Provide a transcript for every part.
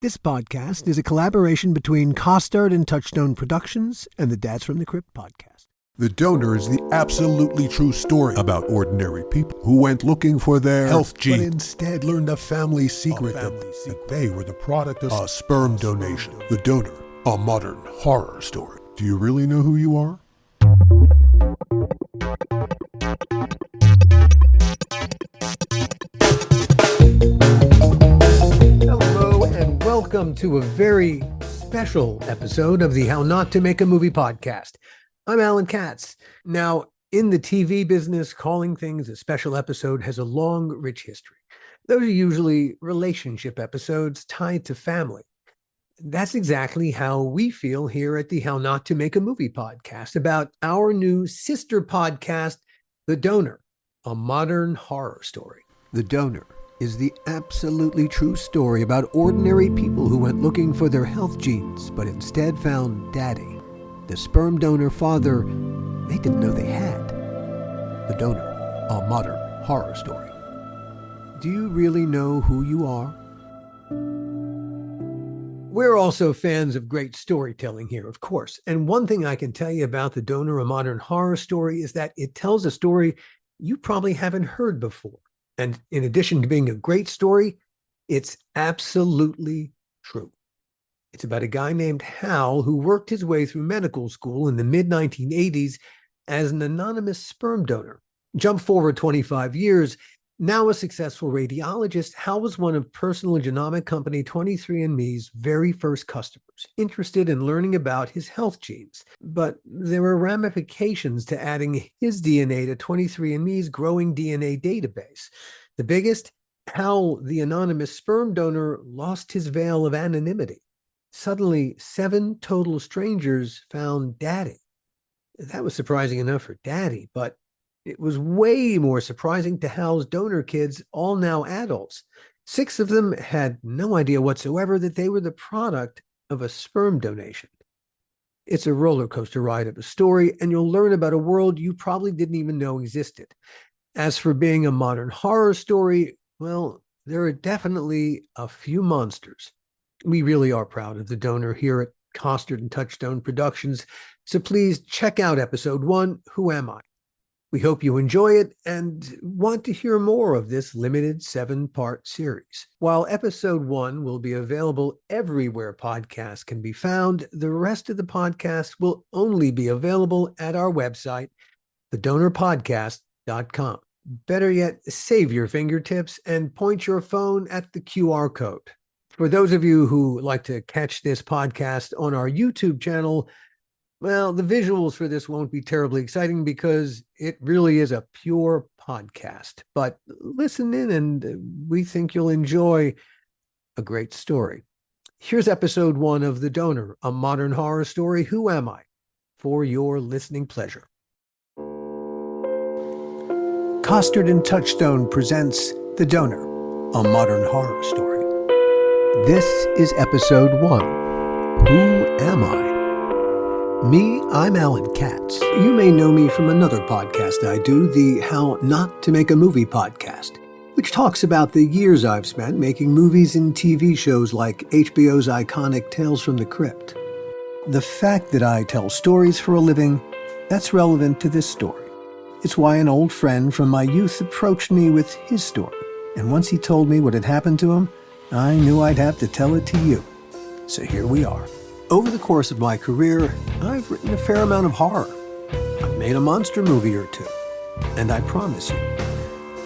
This podcast is a collaboration between Costard and Touchstone Productions and the Dads from the Crypt podcast. The Donor is the absolutely true story about ordinary people who went looking for their health gene, but instead learned a family secret that they were the product of a sperm donation. The Donor, a modern horror story. Do you really know who you are? Hello and welcome to a very special episode of the How Not to Make a Movie podcast. I'm Alan Katz. Now, in the TV business, calling things a special episode has a long, rich history. Those are usually relationship episodes tied to family. That's exactly how we feel here at the How Not to Make a Movie podcast about our new sister podcast, The Donor, a modern horror story. The Donor is the absolutely true story about ordinary people who went looking for their health genes, but instead found Daddy, the sperm donor father they didn't know they had. The Donor, a modern horror story. Do you really know who you are? We're also fans of great storytelling here, of course. And one thing I can tell you about The Donor, a modern horror story, is that it tells a story you probably haven't heard before. And in addition to being a great story, it's absolutely true. It's about a guy named Hal who worked his way through medical school in the mid-1980s as an anonymous sperm donor. Jump forward 25 years, now a successful radiologist, Hal was one of personal genomic company 23andMe's very first customers, interested in learning about his health genes. But there were ramifications to adding his DNA to 23andMe's growing DNA database. The biggest, Hal, the anonymous sperm donor, lost his veil of anonymity. Suddenly, 7 total strangers found Daddy. That was surprising enough for Daddy, but it was way more surprising to Hal's donor kids, all now adults. 6 of them had no idea whatsoever that they were the product of a sperm donation. It's a roller coaster ride of a story, and you'll learn about a world you probably didn't even know existed. As for being a modern horror story, well, there are definitely a few monsters. We really are proud of The Donor here at Costard and Touchstone Productions, so please check out episode 1, Who Am I? We hope you enjoy it and want to hear more of this limited 7-part series. While episode 1 will be available everywhere podcasts can be found, the rest of the podcast will only be available at our website, thedonorpodcast.com. Better yet, save your fingertips and point your phone at the QR code. For those of you who like to catch this podcast on our YouTube channel, well, the visuals for this won't be terribly exciting because it really is a pure podcast. But listen in and we think you'll enjoy a great story. Here's episode 1 of The Donor, a modern horror story, Who Am I? For your listening pleasure. Costard and Touchstone presents The Donor, a modern horror story. This is episode 1, Who Am I? Me, I'm Alan Katz. You may know me from another podcast I do, the How Not to Make a Movie podcast, which talks about the years I've spent making movies and TV shows like HBO's iconic Tales from the Crypt. The fact that I tell stories for a living, that's relevant to this story. It's why an old friend from my youth approached me with his story, and once he told me what had happened to him, I knew I'd have to tell it to you. So here we are. Over the course of my career, I've written a fair amount of horror. I've made a monster movie or 2. And I promise you,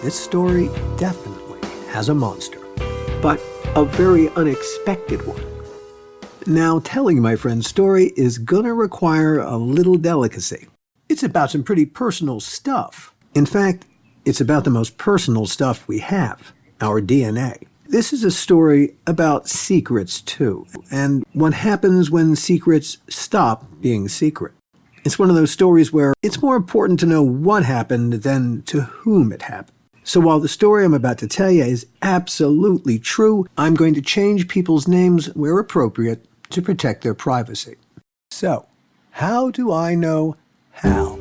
this story definitely has a monster, but a very unexpected one. Now, telling my friend's story is gonna require a little delicacy. It's about some pretty personal stuff. In fact, it's about the most personal stuff we have, our DNA. This is a story about secrets, too, and what happens when secrets stop being secret. It's one of those stories where it's more important to know what happened than to whom it happened. So while the story I'm about to tell you is absolutely true, I'm going to change people's names where appropriate to protect their privacy. So, how do I know Hal?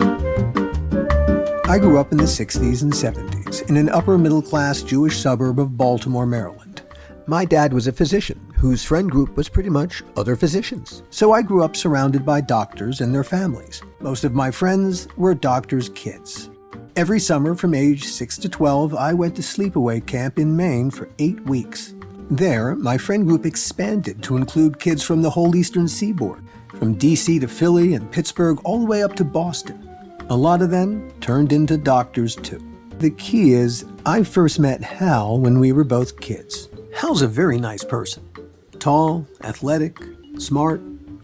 I grew up in the 60s and 70s in an upper-middle-class Jewish suburb of Baltimore, Maryland. My dad was a physician whose friend group was pretty much other physicians. So I grew up surrounded by doctors and their families. Most of my friends were doctors' kids. Every summer from age 6 to 12, I went to sleepaway camp in Maine for 8 weeks. There, my friend group expanded to include kids from the whole eastern seaboard, from DC to Philly and Pittsburgh all the way up to Boston. A lot of them turned into doctors too. The key is, I first met Hal when we were both kids. Hal's a very nice person. Tall, athletic, smart,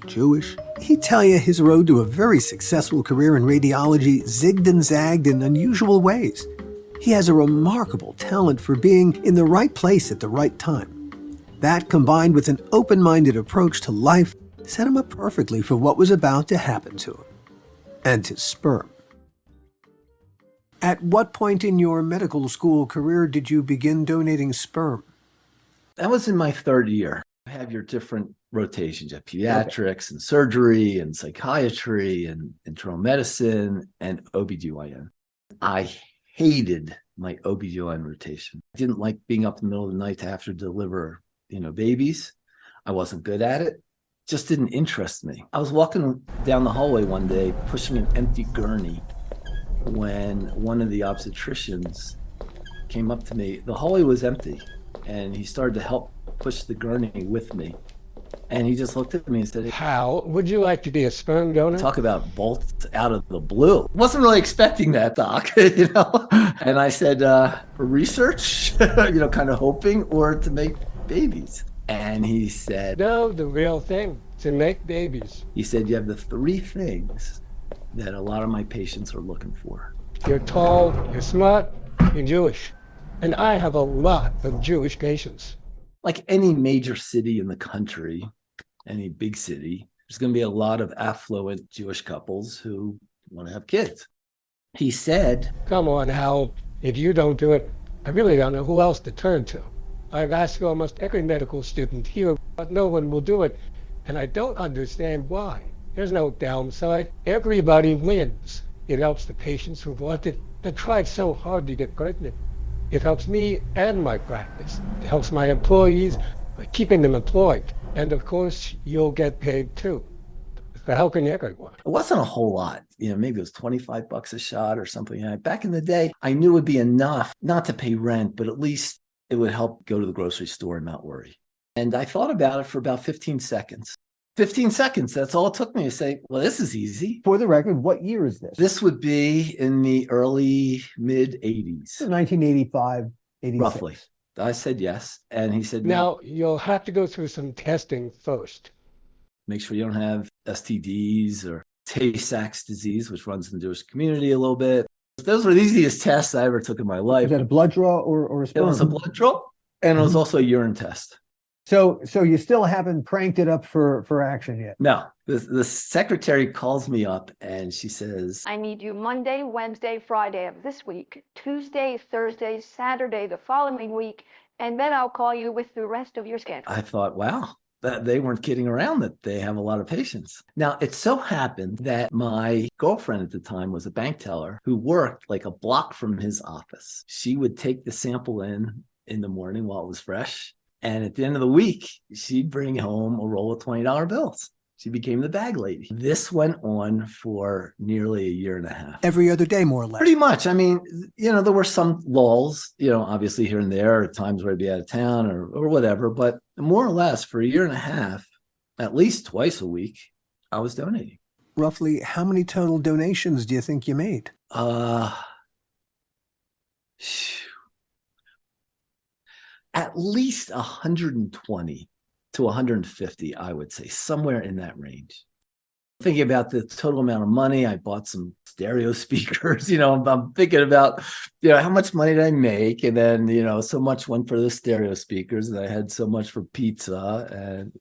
Jewish. He'd tell you his road to a very successful career in radiology zigged and zagged in unusual ways. He has a remarkable talent for being in the right place at the right time. That, combined with an open-minded approach to life, set him up perfectly for what was about to happen to him. And his sperm. At what point in your medical school career did you begin donating sperm? That was in my third year. You have your different rotations. You have pediatrics and surgery and psychiatry and internal medicine and OBGYN. I hated my OBGYN rotation. I didn't like being up in the middle of the night to have to deliver, babies. I wasn't good at it. Just didn't interest me. I was walking down the hallway one day, pushing an empty gurney, when one of the obstetricians came up to me. The hallway was empty, and he started to help push the gurney with me. And he just looked at me and said, "How would you like to be a sperm donor?" Talk about bolts out of the blue. Wasn't really expecting that, Doc, And I said, for research, kind of hoping, or to make babies. And he said, "No, the real thing, to make babies." He said, "You have the three things that a lot of my patients are looking for. You're tall, you're smart, you're Jewish. And I have a lot of Jewish patients." Like any major city in the country, any big city, there's going to be a lot of affluent Jewish couples who want to have kids. He said, "Come on, Hal, if you don't do it, I really don't know who else to turn to. I've asked almost every medical student here, but no one will do it. And I don't understand why. There's no downside. Everybody wins. It helps the patients who want it, that tried so hard to get pregnant. It helps me and my practice. It helps my employees by keeping them employed. And of course, you'll get paid too. For helping everyone." It wasn't a whole lot. Maybe it was $25 a shot or something. Back in the day, I knew it would be enough not to pay rent, but at least it would help go to the grocery store and not worry. And I thought about it for about 15 seconds. 15 seconds, that's all it took me to say, well, this is easy. For the record, what year is this? This would be in the early, mid-'80s. 1985, 86. Roughly. I said yes. And he said, "Now, you'll have to go through some testing first. Make sure you don't have STDs or Tay-Sachs disease, which runs in the Jewish community a little bit." Those were the easiest tests I ever took in my life. Was that a blood draw or a sperm? It was a blood draw, and it was also a urine test. So you still haven't cranked it up for action yet? No. The secretary calls me up and she says, "I need you Monday, Wednesday, Friday of this week, Tuesday, Thursday, Saturday the following week, and then I'll call you with the rest of your schedule." I thought, wow, that they weren't kidding around, that they have a lot of patients. Now, it so happened that my girlfriend at the time was a bank teller who worked like a block from his office. She would take the sample in the morning while it was fresh. And at the end of the week, she'd bring home a roll of $20 bills. She became the bag lady. This went on for nearly a year and a half. Every other day, more or less. Pretty much. I mean, there were some lulls, obviously here and there, at times where I'd be out of town or whatever. But more or less for a year and a half, at least twice a week, I was donating. Roughly how many total donations do you think you made? At least 120 to 150, I would say, somewhere in that range. Thinking about the total amount of money, I bought some stereo speakers. I'm thinking about, how much money did I make? And then, so much went for the stereo speakers, and I had so much for pizza. And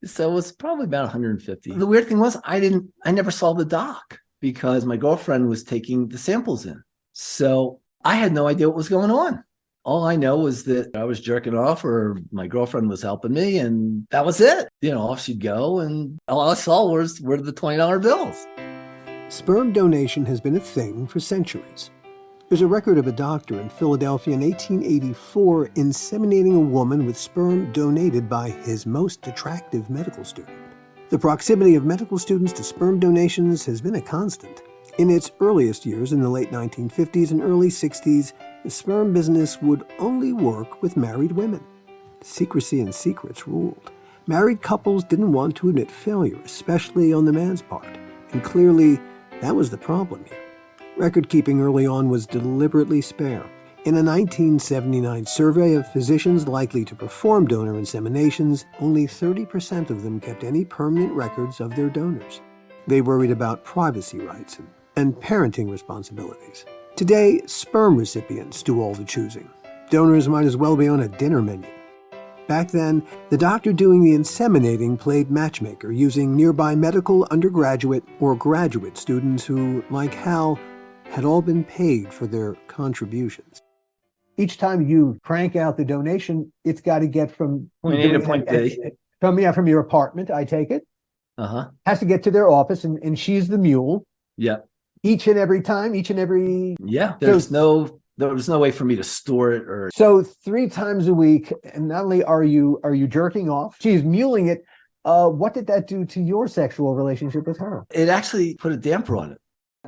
so it was probably about 150. The weird thing was I never saw the doc because my girlfriend was taking the samples in. So I had no idea what was going on. All I know was that I was jerking off or my girlfriend was helping me, and that was it. Off she'd go, and all I saw were the $20 bills. Sperm donation has been a thing for centuries. There's a record of a doctor in Philadelphia in 1884 inseminating a woman with sperm donated by his most attractive medical student. The proximity of medical students to sperm donations has been a constant. In its earliest years, in the late 1950s and early 60s, the sperm business would only work with married women. Secrecy and secrets ruled. Married couples didn't want to admit failure, especially on the man's part, and clearly that was the problem here. Record-keeping early on was deliberately spare. In a 1979 survey of physicians likely to perform donor inseminations, only 30% of them kept any permanent records of their donors. They worried about privacy rights and parenting responsibilities. Today, sperm recipients do all the choosing. Donors might as well be on a dinner menu. Back then, the doctor doing the inseminating played matchmaker, using nearby medical undergraduate or graduate students who, like Hal, had all been paid for their contributions. Each time you crank out the donation, it's got to get from Point A to point B. From your apartment, I take it. Has to get to their office, and she's the mule. Yeah. Each and every time, Yeah. There's no way for me to store it or. So 3 times a week, and not only are you jerking off, she's muling it. What did that do to your sexual relationship with her? It actually put a damper on it.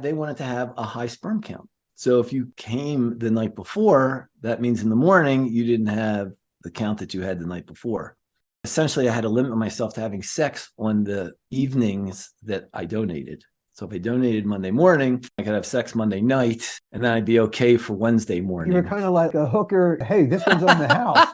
They wanted to have a high sperm count. So if you came the night before, that means in the morning, you didn't have the count that you had the night before. Essentially, I had to limit myself to having sex on the evenings that I donated. So if I donated Monday morning, I could have sex Monday night, and then I'd be okay for Wednesday morning. You were kind of like a hooker. Hey, this one's on the house.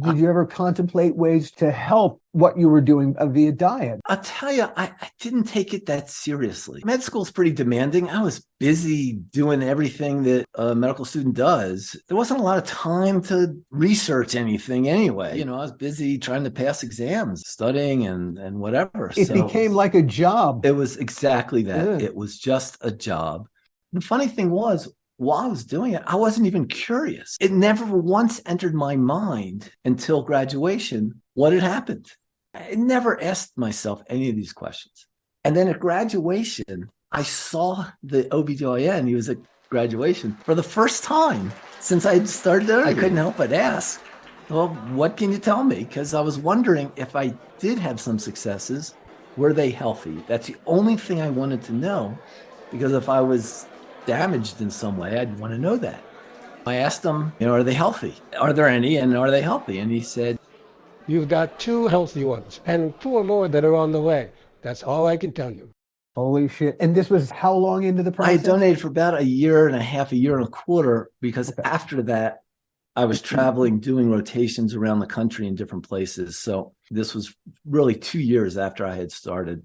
Did you ever contemplate ways to help what you were doing via diet? I'll tell you, I didn't take it that seriously. Med school is pretty demanding. I was busy doing everything that a medical student does. There wasn't a lot of time to research anything anyway. I was busy trying to pass exams, studying and whatever. It became like a job. It was exactly that. It was just a job. The funny thing was, while I was doing it, I wasn't even curious. It never once entered my mind until graduation what had happened. I never asked myself any of these questions. And then at graduation, I saw the OBGYN. He was at graduation for the first time since I started. I couldn't help but ask, well, what can you tell me? Because I was wondering if I did have some successes, were they healthy? That's the only thing I wanted to know, because if I was damaged in some way, I'd want to know that. I asked him, are they healthy? Are there any, and are they healthy? And he said, you've got 2 healthy ones and 4 more that are on the way. That's all I can tell you. Holy shit. And this was how long into the process? I donated for about a year and a half, a year and a quarter, because after that, I was traveling, doing rotations around the country in different places. So this was really 2 years after I had started.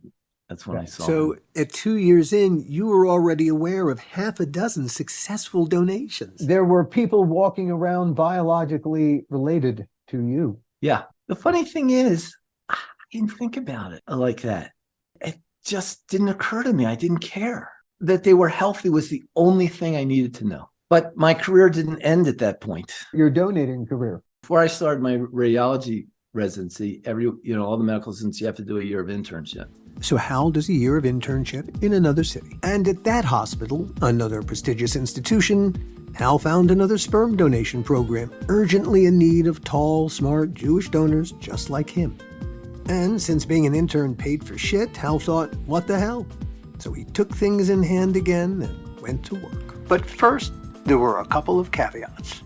That's when I saw him. At 2 years in, you were already aware of half a dozen successful donations. There were people walking around biologically related to you. Yeah. The funny thing is, I didn't think about it like that. It just didn't occur to me. I didn't care. That they were healthy was the only thing I needed to know. But my career didn't end at that point. Your donating career. Before I started my radiology residency, all the medical students, you have to do a year of internship. So Hal does a year of internship in another city. And at that hospital, another prestigious institution, Hal found another sperm donation program urgently in need of tall, smart Jewish donors just like him. And since being an intern paid for shit, Hal thought, what the hell? So he took things in hand again and went to work. But first, there were a couple of caveats.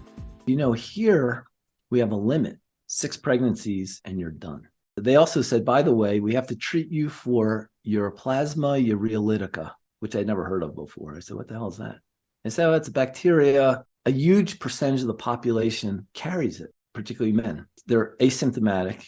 Here we have a limit, 6 pregnancies and you're done. They also said, by the way, we have to treat you for your plasma ureolytica, which I'd never heard of before. I said, what the hell is that? They said, oh, it's a bacteria. A huge percentage of the population carries it, particularly men. They're asymptomatic,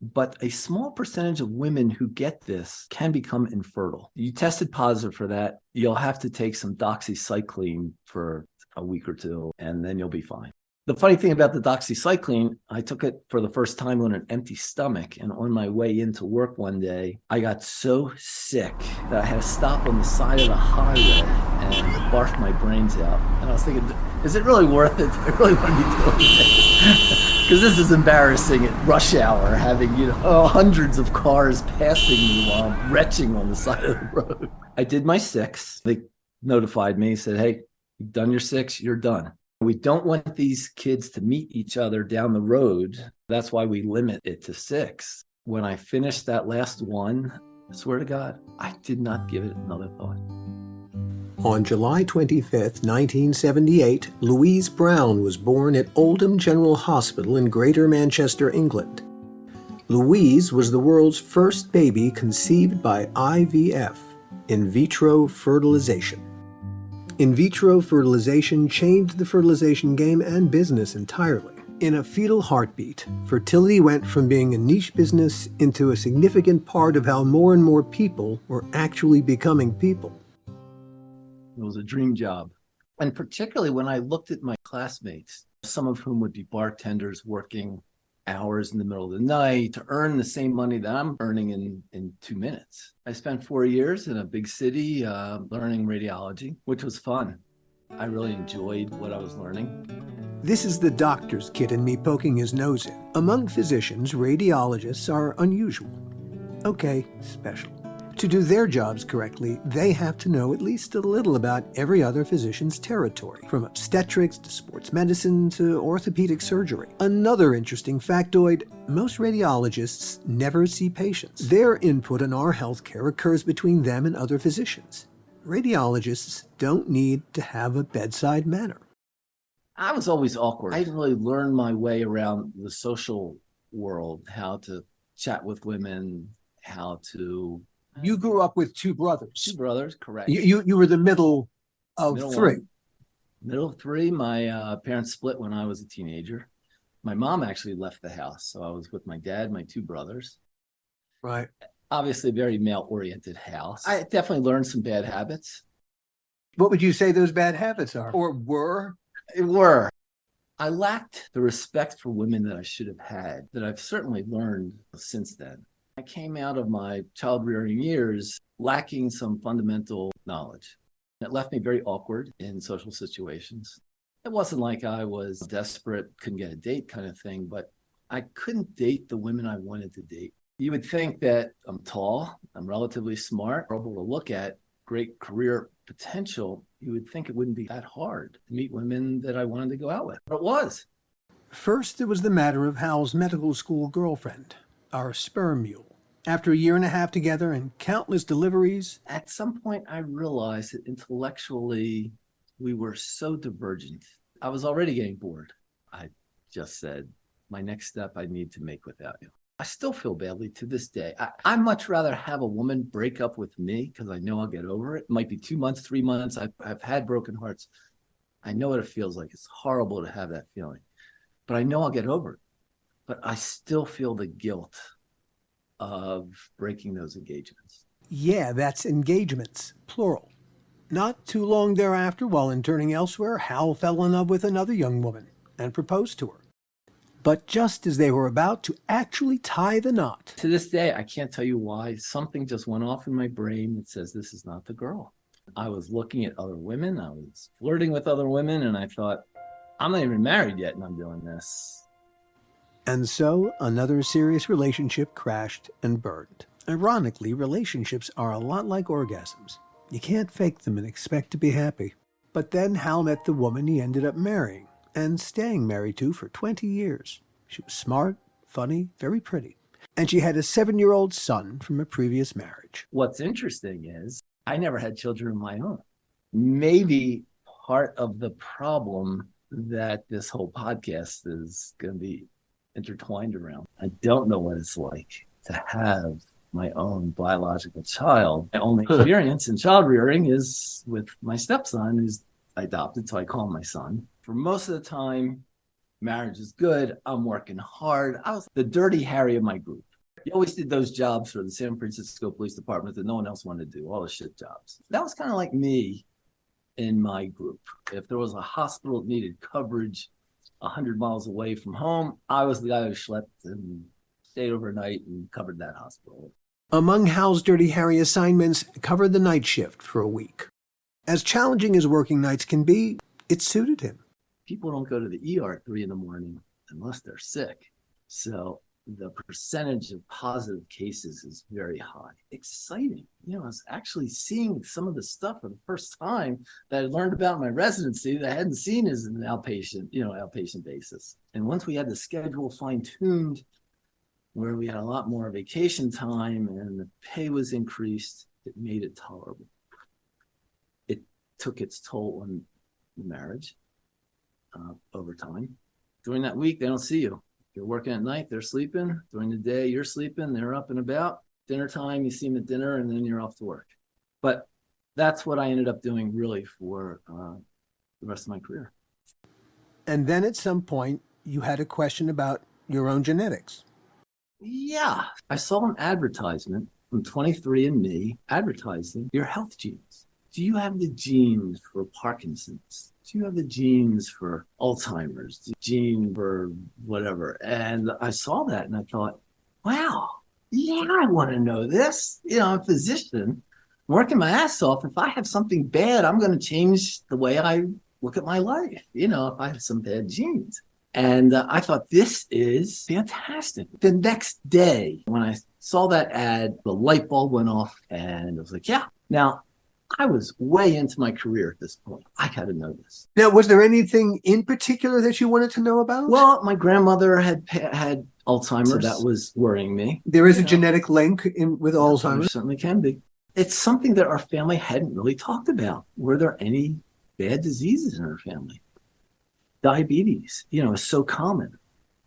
but a small percentage of women who get this can become infertile. You tested positive for that. You'll have to take some doxycycline for a week or 2, and then you'll be fine. The funny thing about the doxycycline, I took it for the first time on an empty stomach, and on my way into work one day, I got so sick that I had to stop on the side of the highway and barf my brains out. And I was thinking, is it really worth it? I really want to be doing this. Because this is embarrassing at rush hour, having hundreds of cars passing me while I'm retching on the side of the road. I did my 6. They notified me, said, hey, You've done your 6, you're done. We don't want these kids to meet each other down the road. That's why we limit it to 6. When I finished that last one, I swear to God, I did not give it another thought. On July 25th, 1978, Louise Brown was born at Oldham General Hospital in Greater Manchester, England. Louise was the world's first baby conceived by IVF, in vitro fertilization. In vitro fertilization changed the fertilization game and business entirely. In a fetal heartbeat, fertility went from being a niche business into a significant part of how more and more people were actually becoming people. It was a dream job. And particularly when I looked at my classmates, some of whom would be bartenders working hours in the middle of the night to earn the same money that I'm earning in 2 minutes. I spent 4 years in a big city learning radiology, which was fun. I really enjoyed what I was learning. This is the doctor's kid in me poking his nose in. Among physicians, radiologists are unusual. Okay, special. To do their jobs correctly, they have to know at least a little about every other physician's territory, from obstetrics to sports medicine to orthopedic surgery. Another interesting factoid, most radiologists never see patients. Their input on our healthcare occurs between them and other physicians. Radiologists don't need to have a bedside manner. I was always awkward. I didn't really learn my way around the social world, how to chat with women, how to... You grew up with 2 brothers. 2 brothers, correct. You were the middle of Middle 3. one. Middle of 3. My parents split when I was a teenager. My mom actually left the house, so I was with my dad, my 2 brothers. Right. Obviously a very male-oriented house. I definitely learned some bad habits. What would you say those bad habits are? Or were? Were. I lacked the respect for women that I should have had, that I've certainly learned since then. I came out of my child rearing years lacking some fundamental knowledge. It left me very awkward in social situations. It wasn't like I was desperate, couldn't get a date kind of thing, but I couldn't date the women I wanted to date. You would think that I'm tall, I'm relatively smart, able to look at, great career potential. You would think it wouldn't be that hard to meet women that I wanted to go out with, but it was. First, it was the matter of Hal's medical school girlfriend, our sperm mule. After a year and a half together and countless deliveries, At some point, I realized that intellectually we were so divergent. I was already getting bored. I just said, my next step I need to make without you. I still feel badly to this day. I'd much rather have a woman break up with me because I know I'll get over it. It might be 2 months, 3 months. I've had broken hearts. I know what it feels like. It's horrible to have that feeling, but I know I'll get over it. But I still feel the guilt of breaking those engagements. yeah, that's engagements, plural. Not too long thereafter, while interning elsewhere, Hal fell in love with another young woman and proposed to her. But just as they were about to actually tie the knot, To this day, I can't tell you why. Something just went off in my brain that says this is not the girl. I was looking at other women. I was flirting with other women, and I thought, I'm not even married yet, and I'm doing this. and so another serious relationship crashed and burned. Ironically, relationships are a lot like orgasms. You can't fake them and expect to be happy. But then Hal met the woman he ended up marrying and staying married to for 20 years. She was smart, funny, very pretty. And she had a 7-year-old son from a previous marriage. What's interesting is I never had children of my own. Maybe part of the problem that this whole podcast is going to be intertwined around. I don't know what it's like to have my own biological child. My only experience in child rearing is with my stepson, who's adopted, so I call him my son. For most of the time, marriage is good. I'm working hard. I was the dirty Harry of my group. You always did those jobs for the San Francisco Police Department that no one else wanted to do, all the shit jobs. That was kind of like me in my group. If there was a hospital that needed coverage 100 miles away from home, I was the guy who schlepped and stayed overnight and covered that hospital. Among Hal's Dirty Harry assignments, covered the night shift for a week. As challenging as working nights can be, it suited him. People don't go to the ER at 3 in the morning unless they're sick. So the percentage of positive cases is very high. Exciting. I was actually seeing some of the stuff for the first time that I learned about in my residency that I hadn't seen as an outpatient basis. And once we had the schedule fine-tuned, where we had a lot more vacation time and the pay was increased, it made it tolerable. It took its toll on the marriage over time. During that week, they don't see you. You're working at night, they're sleeping. During the day, you're sleeping, they're up and about. Dinner time, you see them at dinner, and then you're off to work. But that's what I ended up doing really for the rest of my career. And then at some point, you had a question about your own genetics. Yeah, I saw an advertisement from 23andMe advertising your health genes. Do you have the genes for Parkinson's? Do you have the genes for Alzheimer's? The gene for whatever? And I saw that and I thought, wow, yeah, I want to know this. I'm a physician, working my ass off. If I have something bad, I'm going to change the way I look at my life, if I have some bad genes. And I thought, this is fantastic. The next day, when I saw that ad, the light bulb went off and I was like, yeah. Now, I was way into my career at this point. I got to know this. Now, was there anything in particular that you wanted to know about? Well, my grandmother had Alzheimer's. So that was worrying me. There is a genetic link with Alzheimer's. There certainly can be. It's something that our family hadn't really talked about. Were there any bad diseases in our family? Diabetes, is so common.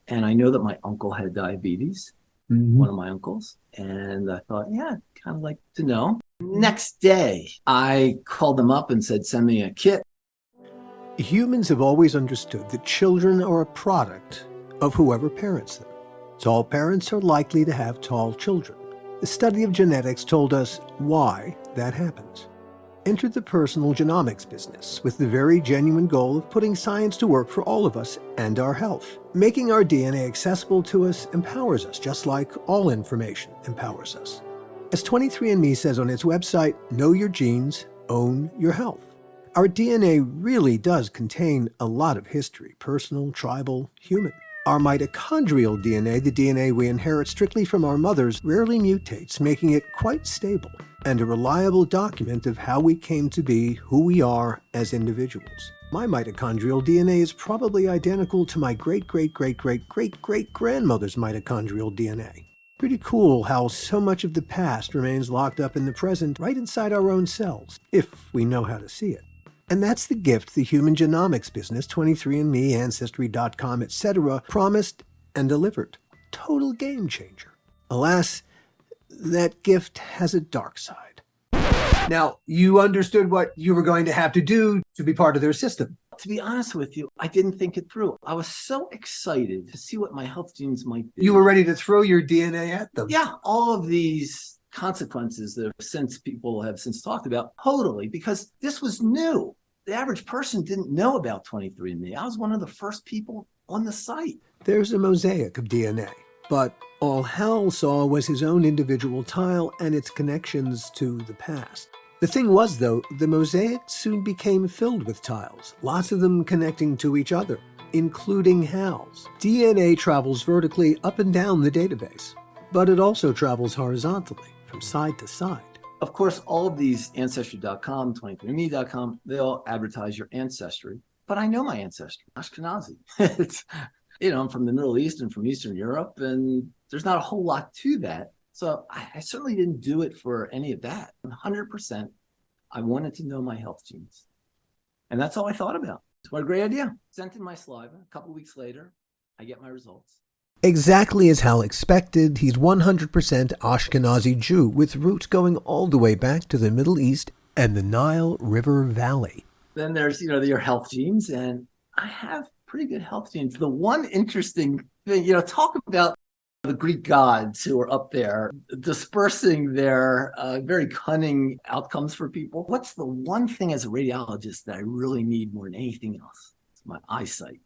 And I know that my uncle had diabetes, one of my uncles. And I thought, yeah, I'd kind of like to know. Next day, I called them up and said, send me a kit. Humans have always understood that children are a product of whoever parents them. Tall parents are likely to have tall children. The study of genetics told us why that happens. Entered the personal genomics business with the very genuine goal of putting science to work for all of us and our health. Making our DNA accessible to us empowers us, just like all information empowers us. As 23andMe says on its website, know your genes, own your health. Our DNA really does contain a lot of history, personal, tribal, human. Our mitochondrial DNA, the DNA we inherit strictly from our mothers, rarely mutates, making it quite stable and a reliable document of how we came to be who we are as individuals. My mitochondrial DNA is probably identical to my great-great-great-great-great-great-grandmother's mitochondrial DNA. Pretty cool how so much of the past remains locked up in the present right inside our own cells, if we know how to see it. And that's the gift the human genomics business, 23andMe, Ancestry.com, etc., promised and delivered. Total game changer. Alas, that gift has a dark side. Now, you understood what you were going to have to do to be part of their system. To be honest with you, I didn't think it through. I was so excited to see what my health genes might be. You were ready to throw your DNA at them. Yeah, all of these consequences that people have since talked about, totally, because this was new. The average person didn't know about 23andMe. I was one of the first people on the site. There's a mosaic of DNA, but all Hal saw was his own individual tile and its connections to the past. The thing was, though, the mosaic soon became filled with tiles, lots of them connecting to each other, including Hal's. DNA travels vertically up and down the database, but it also travels horizontally, from side to side. Of course, all of these Ancestry.com, 23andMe.com, they all advertise your ancestry. But I know my ancestry, Ashkenazi. I'm from the Middle East and from Eastern Europe, and there's not a whole lot to that. So I certainly didn't do it for any of that. 100%, I wanted to know my health genes. And that's all I thought about. What a great idea. Sent in my saliva. A couple of weeks later, I get my results. Exactly as Hal expected, he's 100% Ashkenazi Jew with roots going all the way back to the Middle East and the Nile River Valley. Then there's, your health genes, and I have pretty good health genes. The one interesting thing, talk about the Greek gods who are up there dispersing their very cunning outcomes for people. What's the one thing as a radiologist that I really need more than anything else? It's my eyesight,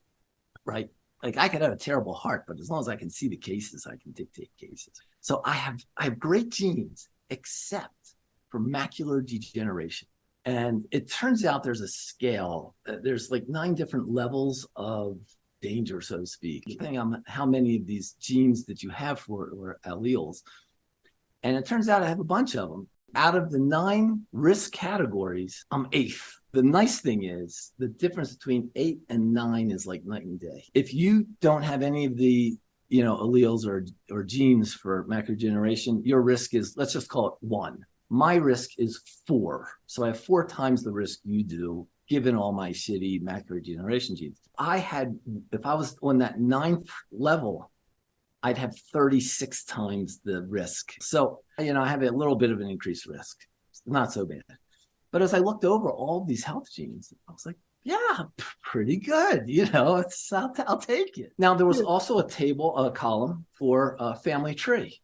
right? Like I could have a terrible heart, but as long as I can see the cases, I can dictate cases. So I have great genes, except for macular degeneration. And it turns out there's a scale. There's like 9 different levels of danger, so to speak, depending on how many of these genes that you have for or alleles. And it turns out I have a bunch of them. Out of the 9 risk categories, I'm 8th. The nice thing is the difference between 8 and 9 is like night and day. If you don't have any of the alleles or genes for macular degeneration, your risk is, let's just call it 1. My risk is 4. So I have 4 times the risk you do, given all my shitty macular degeneration genes. If I was on that 9th level, I'd have 36 times the risk. So, I have a little bit of an increased risk. It's not so bad. But as I looked over all these health genes, I was like, yeah, pretty good. I'll take it. Now, there was also a column for a family tree.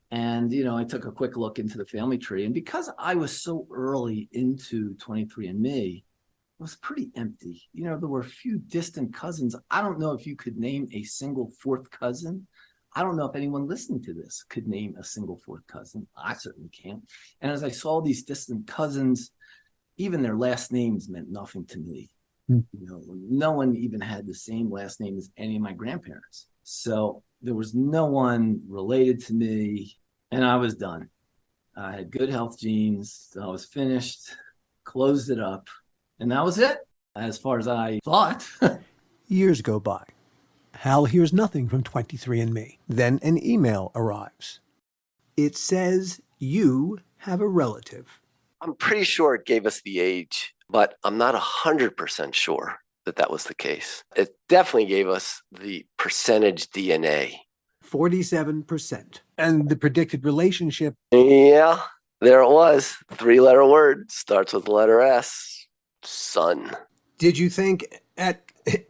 And, I took a quick look into the family tree. And because I was so early into 23andMe, it was pretty empty. There were a few distant cousins. I don't know if you could name a single 4th cousin. I don't know if anyone listening to this could name a single 4th cousin. I certainly can't. And as I saw these distant cousins, even their last names meant nothing to me. No one even had the same last name as any of my grandparents. So there was no one related to me, and I was done. I had good health genes. I was finished, closed it up, and that was it, as far as I thought. Years go by. Hal hears nothing from 23andMe. Then an email arrives. It says you have a relative. I'm pretty sure it gave us the age, but I'm not 100% sure that was the case. It definitely gave us the percentage DNA. 47%. And the predicted relationship. Yeah, there it was. 3-letter word, starts with the letter S. Son. Did you think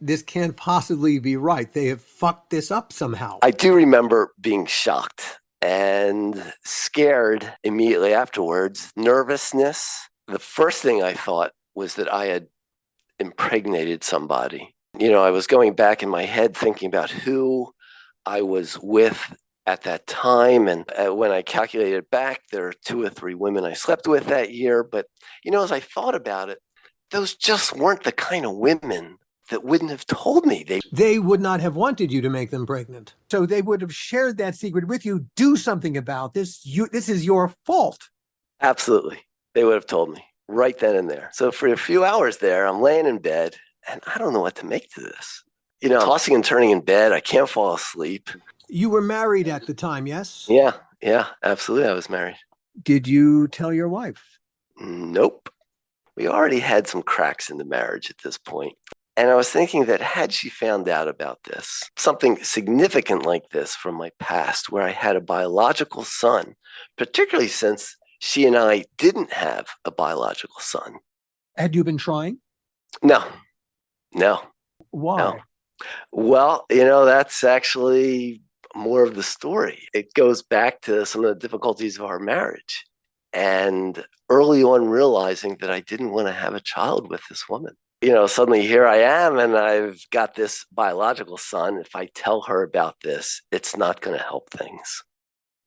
this can't possibly be right? They have fucked this up somehow. I do remember being shocked and scared immediately afterwards. Nervousness. The first thing I thought was that I had impregnated somebody. I was going back in my head thinking about who I was with at that time. And when I calculated back, there are 2 or 3 women I slept with that year. But, as I thought about it, those just weren't the kind of women that wouldn't have told me. They would not have wanted you to make them pregnant. So they would have shared that secret with you. Do something about this. This is your fault. Absolutely. They would have told me right then and there. So for a few hours there, I'm laying in bed and I don't know what to make to this. Tossing and turning in bed. I can't fall asleep. You were married at the time, yes? Yeah, absolutely. I was married. Did you tell your wife? Nope. We already had some cracks in the marriage at this point. And I was thinking that had she found out about this, something significant like this from my past, where I had a biological son, particularly since she and I didn't have a biological son. Had you been trying? No. Why? No. Well, that's actually more of the story. It goes back to some of the difficulties of our marriage and early on realizing that I didn't want to have a child with this woman. Suddenly here I am and I've got this biological son. If I tell her about this, it's not going to help things.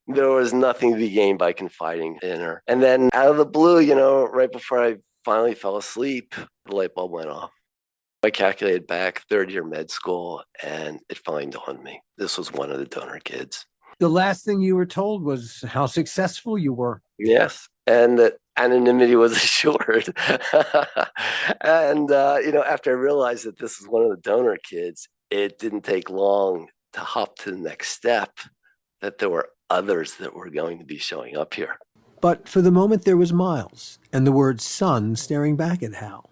There was nothing to be gained by confiding in her. And then out of the blue, right before I finally fell asleep, the light bulb went off. I calculated back 3rd year med school and it finally dawned on me. This was one of the donor kids. The last thing you were told was how successful you were. Yes. And that anonymity was assured. And, after I realized that this was one of the donor kids, it didn't take long to hop to the next step, that there were others that were going to be showing up here. But for the moment, there was Miles and the word son staring back at Hal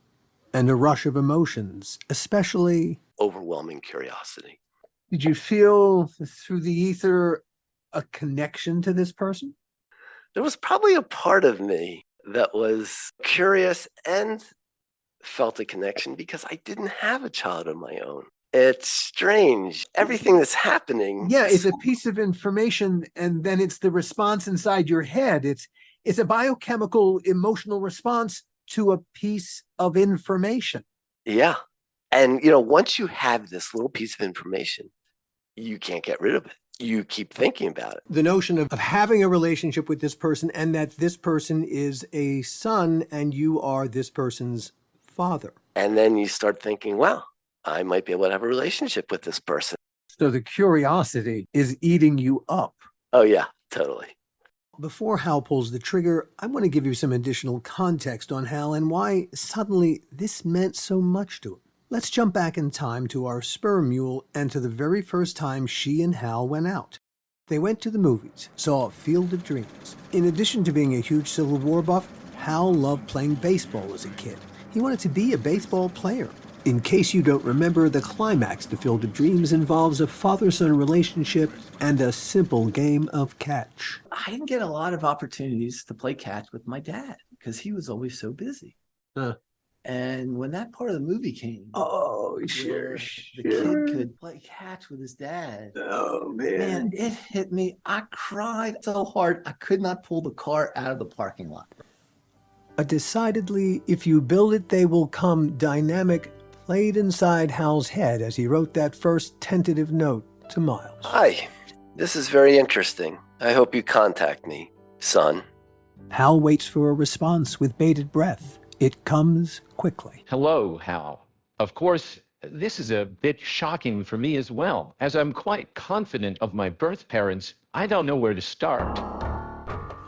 and a rush of emotions, especially overwhelming curiosity. Did you feel through the ether a connection to this person? There was probably a part of me that was curious and felt a connection because I didn't have a child of my own. It's strange. Everything that's happening. Yeah, it's a piece of information, and then it's the response inside your head. It's a biochemical emotional response to a piece of information. Yeah. And, once you have this little piece of information, you can't get rid of it. You keep thinking about it. The notion of having a relationship with this person and that this person is a son and you are this person's father. And then you start thinking, wow, I might be able to have a relationship with this person. So the curiosity is eating you up. Oh, yeah, totally. Before Hal pulls the trigger, I want to give you some additional context on Hal and why suddenly this meant so much to him. Let's jump back in time to our sperm mule and to the very first time she and Hal went out. They went to the movies, saw Field of Dreams. In addition to being a huge Civil War buff, Hal loved playing baseball as a kid. He wanted to be a baseball player. In case you don't remember, the climax to Field of Dreams involves a father-son relationship and a simple game of catch. I didn't get a lot of opportunities to play catch with my dad because he was always so busy. And when that part of the movie came, the kid could play catch with his dad. Oh, Man, it hit me. I cried so hard I could not pull the car out of the parking lot. A decidedly, if you build it, they will come dynamic played inside Hal's head as he wrote that first tentative note to Miles. Hi, this is very interesting. I hope you contact me, son. Hal waits for a response with bated breath. It comes quickly. Hello, Hal. Of course, this is a bit shocking for me as well. As I'm quite confident of my birth parents, I don't know where to start.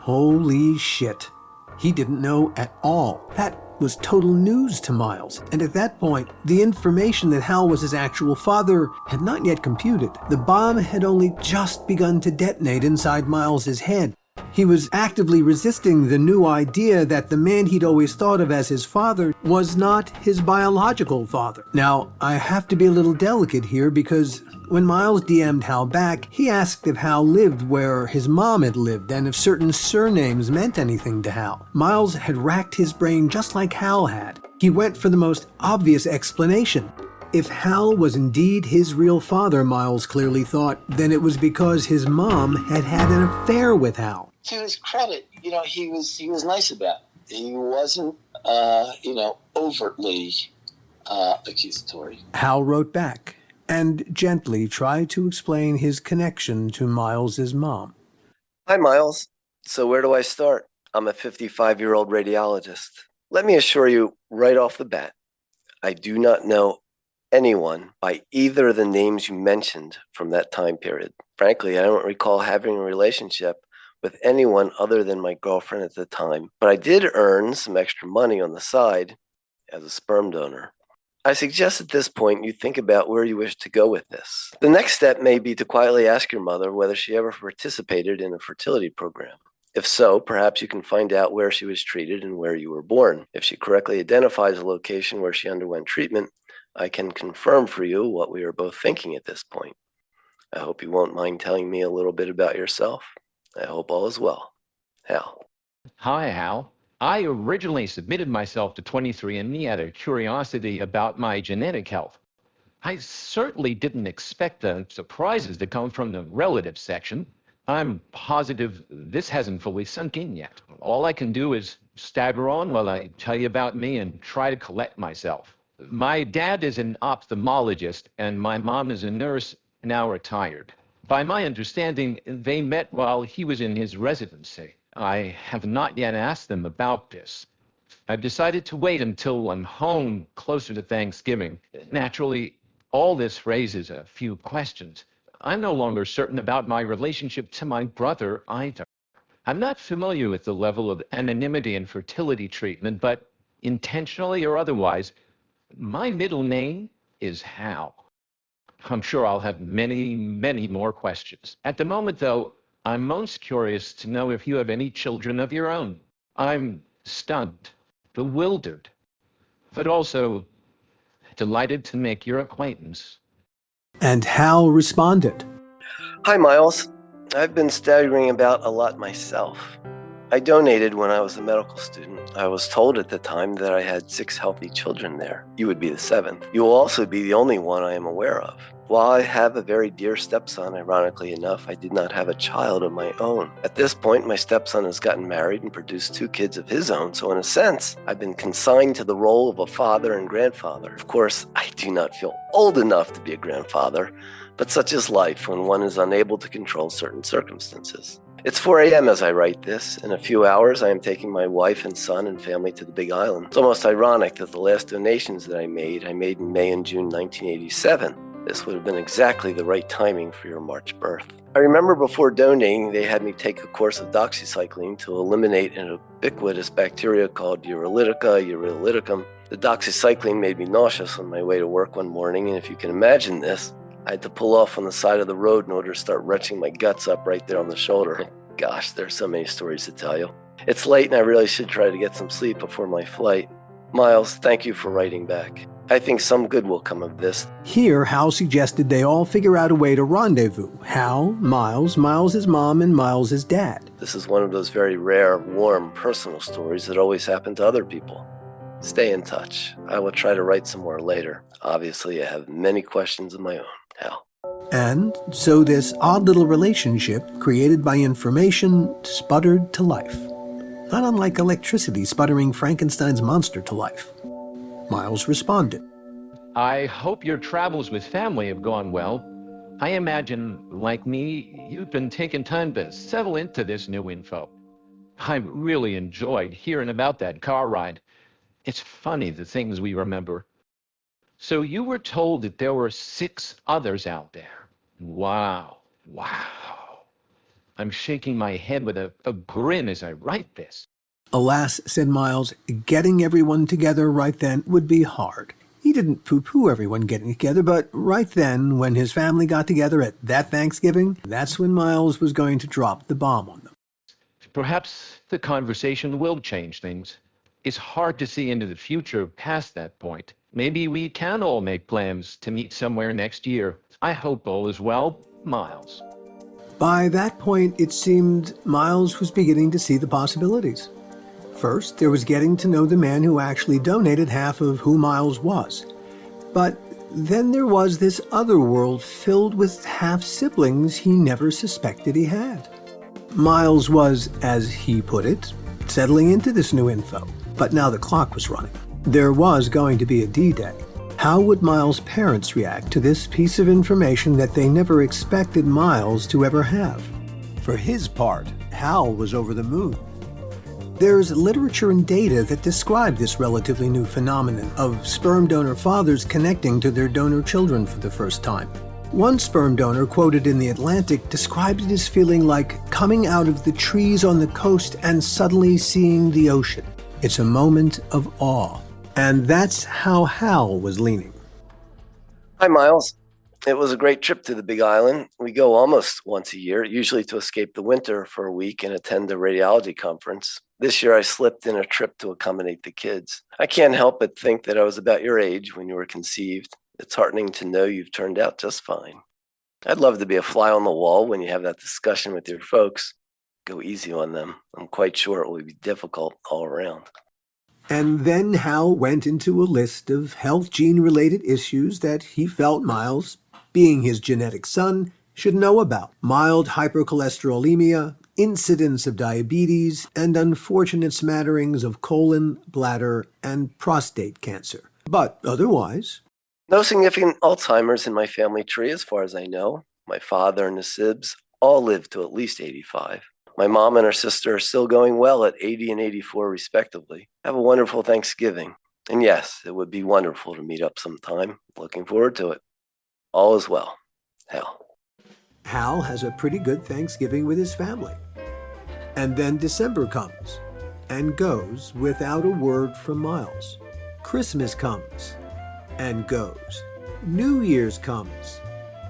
Holy shit. He didn't know at all. That was total news to Miles. And at that point, the information that Hal was his actual father had not yet computed. The bomb had only just begun to detonate inside Miles's head. He was actively resisting the new idea that the man he'd always thought of as his father was not his biological father. Now, I have to be a little delicate here because when Miles DM'd Hal back, he asked if Hal lived where his mom had lived and if certain surnames meant anything to Hal. Miles had racked his brain just like Hal had. He went for the most obvious explanation. If Hal was indeed his real father, Miles clearly thought, then it was because his mom had had an affair with Hal. To his credit, he was nice about it. He wasn't, overtly accusatory. Hal wrote back and gently tried to explain his connection to Miles's mom. Hi, Miles. So where do I start? I'm a 55-year-old radiologist. Let me assure you right off the bat, I do not know anyone by either of the names you mentioned from that time period. Frankly, I don't recall having a relationship with anyone other than my girlfriend at the time, but I did earn some extra money on the side as a sperm donor. I suggest at this point you think about where you wish to go with this. The next step may be to quietly ask your mother whether she ever participated in a fertility program. If so, perhaps you can find out where she was treated and where you were born. If she correctly identifies a location where she underwent treatment, I can confirm for you what we are both thinking at this point. I hope you won't mind telling me a little bit about yourself. I hope all is well. Hal. Hi, Hal. I originally submitted myself to 23andMe out of curiosity about my genetic health. I certainly didn't expect the surprises to come from the relative section. I'm positive this hasn't fully sunk in yet. All I can do is stagger on while I tell you about me and try to collect myself. My dad is an ophthalmologist and my mom is a nurse, now retired. By my understanding, they met while he was in his residency. I have not yet asked them about this. I've decided to wait until I'm home closer to Thanksgiving. Naturally, all this raises a few questions. I'm no longer certain about my relationship to my brother either. I'm not familiar with the level of anonymity in fertility treatment, but intentionally or otherwise, my middle name is Hal. I'm sure I'll have many, many more questions. At the moment, though, I'm most curious to know if you have any children of your own. I'm stunned, bewildered, but also delighted to make your acquaintance. And Hal responded. Hi, Miles. I've been staggering about a lot myself. I donated when I was a medical student. I was told at the time that I had 6 healthy children there. You would be the 7th. You will also be the only one I am aware of. While I have a very dear stepson, ironically enough, I did not have a child of my own. At this point, my stepson has gotten married and produced 2 kids of his own, so in a sense, I've been consigned to the role of a father and grandfather. Of course, I do not feel old enough to be a grandfather, but such is life when one is unable to control certain circumstances. It's 4 a.m. as I write this. In a few hours, I am taking my wife and son and family to the Big Island. It's almost ironic that the last donations that I made in May and June 1987. This would have been exactly the right timing for your March birth. I remember before donating, they had me take a course of doxycycline to eliminate an ubiquitous bacteria called Uroliticum. The doxycycline made me nauseous on my way to work one morning, and if you can imagine this, I had to pull off on the side of the road in order to start wrenching my guts up right there on the shoulder. Gosh, there's so many stories to tell you. It's late and I really should try to get some sleep before my flight. Miles, thank you for writing back. I think some good will come of this. Here, Hal suggested they all figure out a way to rendezvous. Hal, Miles' mom, and Miles' dad. This is one of those very rare, warm, personal stories that always happen to other people. Stay in touch. I will try to write some more later. Obviously, I have many questions of my own. Hal. And so this odd little relationship, created by information, sputtered to life. Not unlike electricity sputtering Frankenstein's monster to life. Miles responded. I hope your travels with family have gone well. I imagine, like me, you've been taking time to settle into this new info. I really enjoyed hearing about that car ride. It's funny the things we remember. So you were told that there were 6 others out there. Wow. I'm shaking my head with a grin as I write this. Alas, said Miles, getting everyone together right then would be hard. He didn't poo-poo everyone getting together, but right then, when his family got together at that Thanksgiving, that's when Miles was going to drop the bomb on them. Perhaps the conversation will change things. It's hard to see into the future past that point. Maybe we can all make plans to meet somewhere next year. I hope all is well, Miles. By that point, it seemed Miles was beginning to see the possibilities. First, there was getting to know the man who actually donated half of who Miles was. But then there was this other world filled with half-siblings he never suspected he had. Miles was, as he put it, settling into this new info. But now the clock was running. There was going to be a D-Day. How would Miles' parents react to this piece of information that they never expected Miles to ever have? For his part, Hal was over the moon. There's literature and data that describe this relatively new phenomenon of sperm donor fathers connecting to their donor children for the first time. One sperm donor quoted in The Atlantic described it as feeling like coming out of the trees on the coast and suddenly seeing the ocean. It's a moment of awe. And that's how Hal was leaning. Hi, Miles. It was a great trip to the Big Island. We go almost once a year, usually to escape the winter for a week and attend a radiology conference. This year I slipped in a trip to accommodate the kids. I can't help but think that I was about your age when you were conceived. It's heartening to know you've turned out just fine. I'd love to be a fly on the wall when you have that discussion with your folks. Go easy on them. I'm quite sure it will be difficult all around. And then Hal went into a list of health gene-related issues that he felt Miles, being his genetic son, should know about. Mild hypercholesterolemia, incidence of diabetes, and unfortunate smatterings of colon, bladder, and prostate cancer. But otherwise... No significant Alzheimer's in my family tree as far as I know. My father and the Sibs all lived to at least 85. My mom and her sister are still going well at 80 and 84 respectively. Have a wonderful Thanksgiving. And yes, it would be wonderful to meet up sometime. Looking forward to it. All is well. Hal. Hal has a pretty good Thanksgiving with his family. And then December comes and goes without a word from Miles. Christmas comes and goes. New Year's comes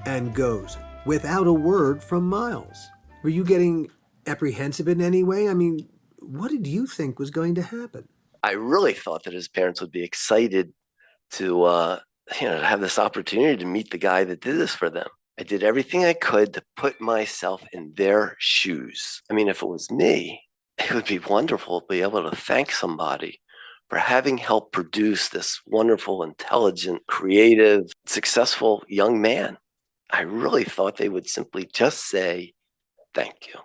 and goes without a word from Miles. Were you getting apprehensive in any way? I mean, what did you think was going to happen? I really thought that his parents would be excited to have this opportunity to meet the guy that did this for them. I did everything I could to put myself in their shoes. I mean, if it was me, it would be wonderful to be able to thank somebody for having helped produce this wonderful, intelligent, creative, successful young man. I really thought they would simply just say, thank you.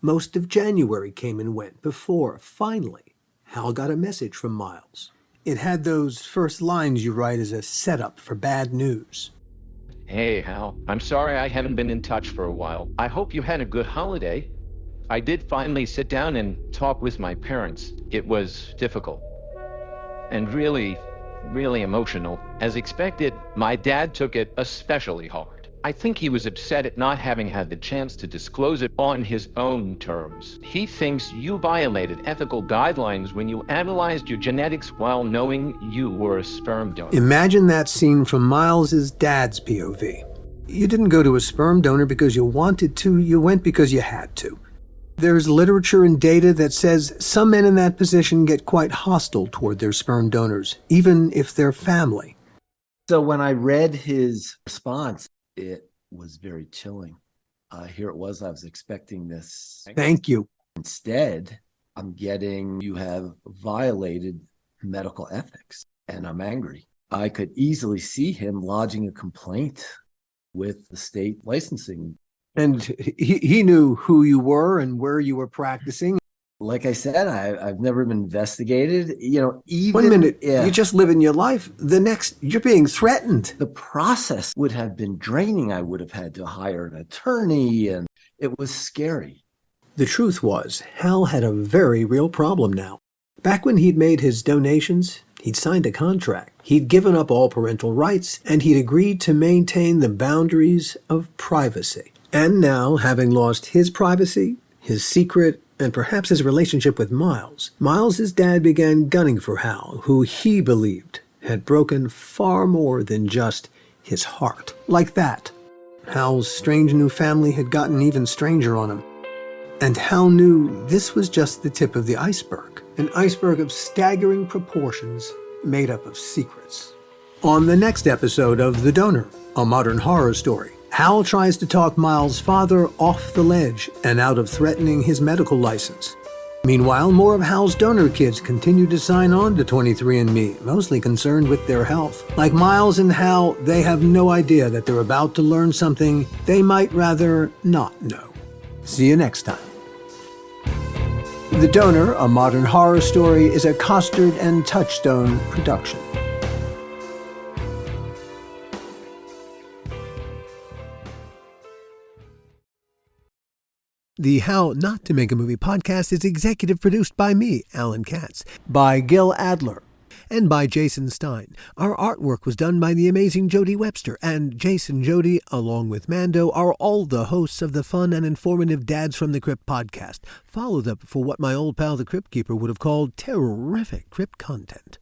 Most of January came and went before, finally, Hal got a message from Miles. It had those first lines you write as a setup for bad news. Hey, Hal. I'm sorry I haven't been in touch for a while. I hope you had a good holiday. I did finally sit down and talk with my parents. It was difficult and really, really emotional. As expected, my dad took it especially hard. I think he was upset at not having had the chance to disclose it on his own terms. He thinks you violated ethical guidelines when you analyzed your genetics while knowing you were a sperm donor. Imagine that scene from Miles's dad's POV. You didn't go to a sperm donor because you wanted to, you went because you had to. There's literature and data that says some men in that position get quite hostile toward their sperm donors, even if they're family. So when I read his response, it was very chilling. Here it was, I was expecting this. Thank you. Instead, I'm getting, you have violated medical ethics, and I'm angry. I could easily see him lodging a complaint with the state licensing. And he knew who you were and where you were practicing. Like I said, I've never been investigated. Even 1 minute, you're just living your life. The next, you're being threatened. The process would have been draining. I would have had to hire an attorney, and it was scary. The truth was, Hal had a very real problem now. Back when he'd made his donations, he'd signed a contract. He'd given up all parental rights, and he'd agreed to maintain the boundaries of privacy. And now, having lost his privacy, his secret, and perhaps his relationship with Miles, Miles's dad began gunning for Hal, who he believed had broken far more than just his heart. Like that. Hal's strange new family had gotten even stranger on him. And Hal knew this was just the tip of the iceberg, an iceberg of staggering proportions made up of secrets. On the next episode of The Donor, a modern horror story, Hal tries to talk Miles' father off the ledge and out of threatening his medical license. Meanwhile, more of Hal's donor kids continue to sign on to 23andMe, mostly concerned with their health. Like Miles and Hal, they have no idea that they're about to learn something they might rather not know. See you next time. The Donor, a modern horror story, is a Costard and Touchstone production. The How Not to Make a Movie podcast is executive produced by me, Alan Katz, by Gil Adler, and by Jason Stein. Our artwork was done by the amazing Jody Webster, and Jason Jody, along with Mando, are all the hosts of the fun and informative Dads from the Crypt podcast. Follow them for what my old pal the Crypt Keeper would have called terrific crypt content.